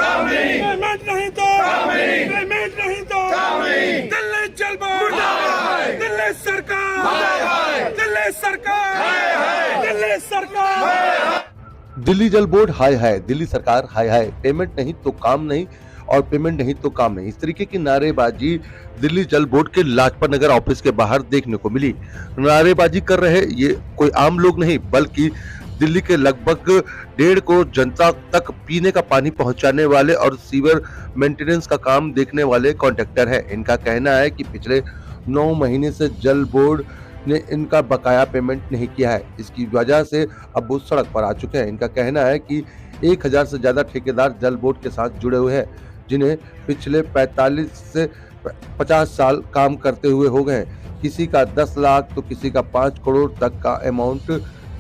Payment नहीं तो payment नहीं तो दिल्ली जल बोर्ड, दिल्ली सरकार, दिल्ली सरकार, दिल्ली सरकार, दिल्ली जल बोर्ड हाय हाय, दिल्ली सरकार हाय हाय, पेमेंट नहीं तो काम नहीं और पेमेंट नहीं तो काम नहीं। इस तरीके की नारेबाजी दिल्ली जल बोर्ड के लाजपत नगर ऑफिस के बाहर देखने को मिली। नारेबाजी कर रहे ये कोई आम लोग नहीं, बल्कि दिल्ली के लगभग 1.5 करोड़ जनता तक पीने का पानी पहुंचाने वाले और सीवर मेंटेनेंस का काम देखने वाले कॉन्ट्रैक्टर है। इनका कहना है कि पिछले 9 महीने से जल बोर्ड ने इनका बकाया पेमेंट नहीं किया है। इसकी वजह से अब वो सड़क पर आ चुके हैं। इनका कहना है कि 1000 से ज्यादा ठेकेदार जल बोर्ड के साथ जुड़े हुए हैं, जिन्हें पिछले 45 से 50 साल काम करते हुए हो गए। किसी का 10 लाख तो किसी का 5 करोड़ तक का अमाउंट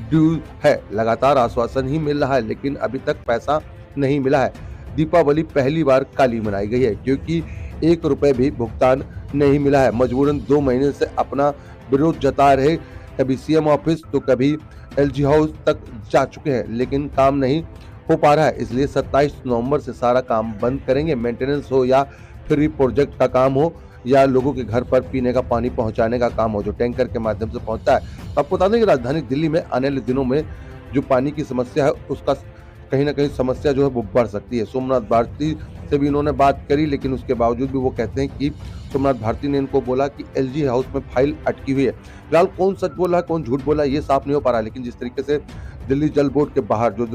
ड्यू है। लगातार आश्वासन ही मिल रहा है, लेकिन अभी तक पैसा नहीं मिला है। दीपावली पहली बार काली मनाई गई है, क्योंकि 1 रुपए भी भुगतान नहीं मिला है। मजबूरन 2 महीने से अपना विरोध जता रहे, कभी सीएम ऑफिस तो कभी एलजी हाउस तक जा चुके हैं, लेकिन काम नहीं हो पा रहा है। इसलिए 27 नवंबर से सारा काम बंद करेंगे। मेंटेनेंस हो या फ्री प्रोजेक्ट का काम हो या लोगों के घर पर पीने का पानी पहुंचाने का काम हो, जो टैंकर के माध्यम से पहुंचता है। आपको बता दें कि राजधानी दिल्ली में आने वाले दिनों में जो पानी की समस्या है, उसका कहीं ना कहीं समस्या जो है वो बढ़ सकती है। सोमनाथ भारती से भी इन्होंने बात करी, लेकिन उसके बावजूद भी वो कहते हैं कि सोमनाथ भारती ने इनको बोला कि एलजी हाउस में फाइल अटकी हुई है। फिलहाल कौन सच बोला है कौन झूठ बोला ये साफ नहीं हो पा रहा है, लेकिन जिस तरीके से दिल्ली जल बोर्ड के बाहर जो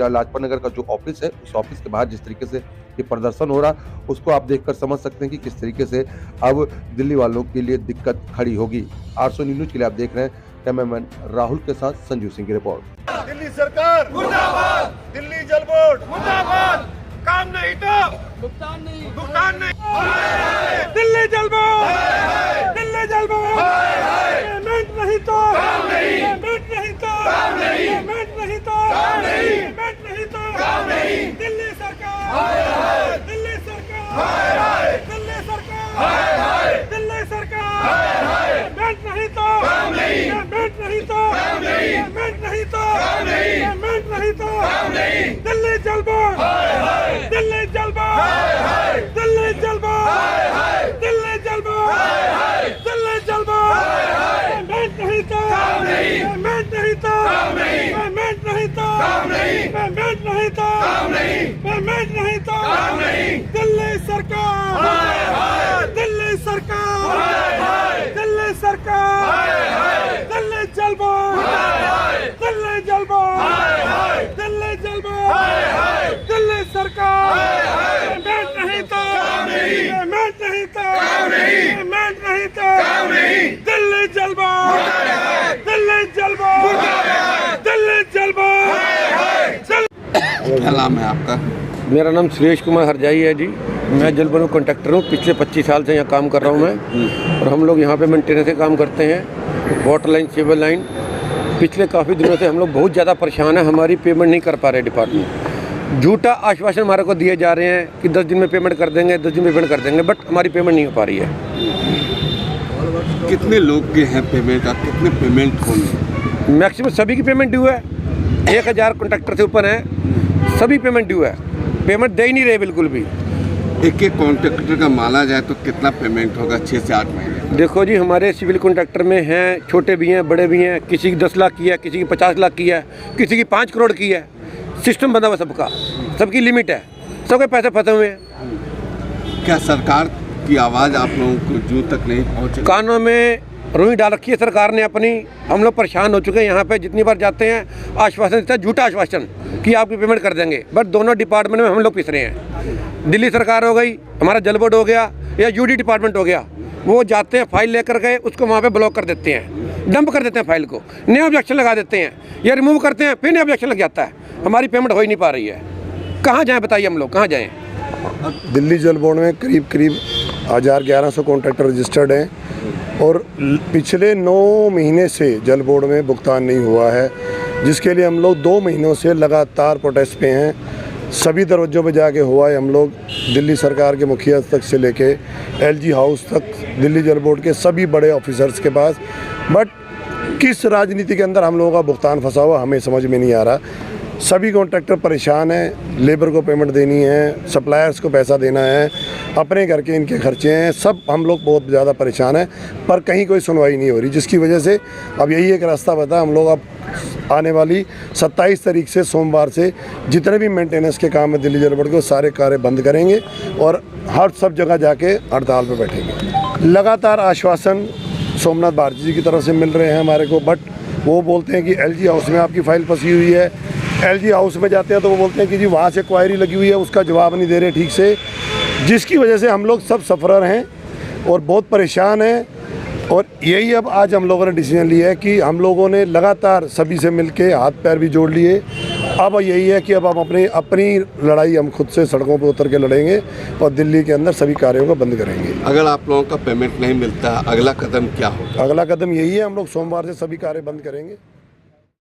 लाजपत नगर का जो ऑफिस है, उस ऑफिस के बाहर जिस तरीके से ये प्रदर्शन हो रहा, उसको आप देखकर समझ सकते हैं कि किस तरीके से अब दिल्ली वालों के लिए दिक्कत खड़ी होगी। 800 न्यूज के लिए आप देख रहे हैं, कैमरामैन राहुल के साथ संजीव सिंह की रिपोर्ट। दिल्ली सरकार मुर्दाबाद, दिल्ली जल बोर्ड मुर्दाबाद, काम नहीं तो भुगतान नहीं, भुगतान नहीं। दिल्ली जल बोर्ड, दिल्ली जल बोर्ड, पेमेंट नहीं तो काम नहीं, पेमेंट नहीं तो काम नहीं, पेमेंट नहीं तो काम नहीं, पेमेंट नहीं तो काम नहीं। दिल्ली सरकार, दिल्ली सरकार, दिल्ली सरकार, दिल्ली सरकार, पेमेंट नहीं तो काम नहीं, पेमेंट नहीं तो काम नहीं, पेमेंट नहीं तो काम नहीं, पेमेंट नहीं तो काम नहीं। दिल्ली जल बोर्ड, दिल्ली जल बोर्ड, दिल्ली जल बोर्ड, दिल्ली जल बोर्ड, दिल्ली जल बोर्ड, पेमेंट नहीं तो काम नहीं, पेमेंट नहीं तो काम नहीं, पेमेंट नहीं तो काम नहीं, पेमेंट नहीं तो काम नहीं, पेमेंट नहीं तो काम नहीं। दिल्ली सरकार, दिल्ली सरकार, दिल्ली सरकार, दिल्ली जल बोर्ड, दिल्ली जल बोर्ड, दिल्ली जल बोर्ड, दिल्ली सरकार, पेमेंट नहीं तो काम नहीं, पेमेंट नहीं तो काम नहीं, पेमेंट नहीं तो काम नहीं। दिल्ली जल बोर्ड, दिल्ली जल बोर्ड, दिल्ली जल बोर्ड। क्या नाम है आपका? मेरा नाम सुरेश कुमार हरजाई है जी। मैं जल बोर्ड में कॉन्ट्रैक्टर हूँ। पिछले 25 साल से यहाँ काम कर रहा हूँ मैं, और हम लोग यहाँ पे मेंटेनेंस का काम करते हैं, वाटर लाइन, सीवर लाइन। पिछले काफ़ी दिनों से हम लोग बहुत ज़्यादा परेशान हैं, हमारी पेमेंट नहीं कर पा रहे डिपार्टमेंट। झूठा आश्वासन हमारे को दिए जा रहे हैं कि 10 दिन में पेमेंट कर देंगे, 10 दिन में पेमेंट कर देंगे, बट हमारी पेमेंट नहीं हो पा रही है। कितने लोग के हैं पेमेंट का, कितने पेमेंट होंगे? मैक्सिमम सभी की पेमेंट ड्यू है। 1000 कॉन्ट्रैक्टर से ऊपर हैं, सभी पेमेंट ड्यू है। पेमेंट दे ही नहीं रहे बिल्कुल भी। एक एक कॉन्ट्रैक्टर का माना जाए तो कितना पेमेंट होगा 6 से 8 महीने? देखो जी, हमारे सिविल कॉन्ट्रैक्टर में हैं, छोटे भी हैं, बड़े भी हैं। किसी की 10 लाख की है, किसी की 50 लाख की है, किसी की 5 करोड़ की है। सिस्टम बना हुआ सबका, सबकी लिमिट है, सबके पैसे फंसे हुए हैं। क्या सरकार की आवाज़ आप लोगों को जूं तक नहीं पहुँचे? कानों में रुई डाल रखी है सरकार ने अपनी। हम लोग परेशान हो चुके हैं। यहाँ पे जितनी बार जाते हैं आश्वासन देता है, झूठा आश्वासन कि आपकी पेमेंट कर देंगे, बट दोनों डिपार्टमेंट में हम लोग पिस रहे हैं। दिल्ली सरकार हो गई, हमारा जल बोर्ड हो गया, या यूडी डिपार्टमेंट हो गया, वो जाते हैं फाइल लेकर गए, उसको वहाँ पे ब्लॉक कर देते हैं, डंप कर देते हैं फाइल को, नया ऑब्जेक्शन लगा देते हैं, या रिमूव करते हैं, फिर नया ऑब्जेक्शन लग जाता है। हमारी पेमेंट हो ही नहीं पा रही है। कहाँ जाएँ बताइए, हम लोग कहाँ जाएँ? दिल्ली जल बोर्ड में करीब 1100 कॉन्ट्रैक्टर रजिस्टर्ड हैं, और पिछले 9 महीने से जल बोर्ड में भुगतान नहीं हुआ है, जिसके लिए हम लोग 2 महीनों से लगातार प्रोटेस्ट पे हैं। सभी दरवाजों पे जाके हुआ है हम लोग, दिल्ली सरकार के मुखिया तक से लेके एलजी हाउस तक, दिल्ली जल बोर्ड के सभी बड़े ऑफिसर्स के पास, बट किस राजनीति के अंदर हम लोगों का भुगतान फंसा हुआ हमें समझ में नहीं आ रहा। सभी कॉन्ट्रैक्टर परेशान हैं, लेबर को पेमेंट देनी है, सप्लायर्स को पैसा देना है, अपने घर के इनके खर्चे हैं, सब हम लोग बहुत ज़्यादा परेशान हैं, पर कहीं कोई सुनवाई नहीं हो रही, जिसकी वजह से अब यही एक रास्ता बता, हम लोग अब आने वाली 27 तारीख से सोमवार से जितने भी मेंटेनेंस के काम है दिल्ली जल बोर्ड के, वो सारे कार्य बंद करेंगे और हर सब जगह जाके हड़ताल पे बैठेंगे। लगातार आश्वासन सोमनाथ भारती जी की तरफ से मिल रहे हैं हमारे को, बट वो बोलते हैं कि एलजी हाउस में आपकी फ़ाइल फंसी हुई है। एलजी हाउस में जाते हैं तो वो बोलते हैं कि जी वहाँ से क्वायरी लगी हुई है, उसका जवाब नहीं दे रहे ठीक से, जिसकी वजह से हम लोग सब सफ़रर हैं और बहुत परेशान हैं। और यही अब आज हम लोगों ने डिसीजन लिया है कि हम लोगों ने लगातार सभी से मिलके हाथ पैर भी जोड़ लिए। अब यही है कि अब हम अपनी लड़ाई हम खुद से सड़कों पर उतर के लड़ेंगे और दिल्ली के अंदर सभी कार्यों को बंद करेंगे। अगर आप लोगों का पेमेंट नहीं मिलता, अगला कदम क्या होगा? अगला कदम यही है, हम लोग सोमवार से सभी कार्य बंद करेंगे।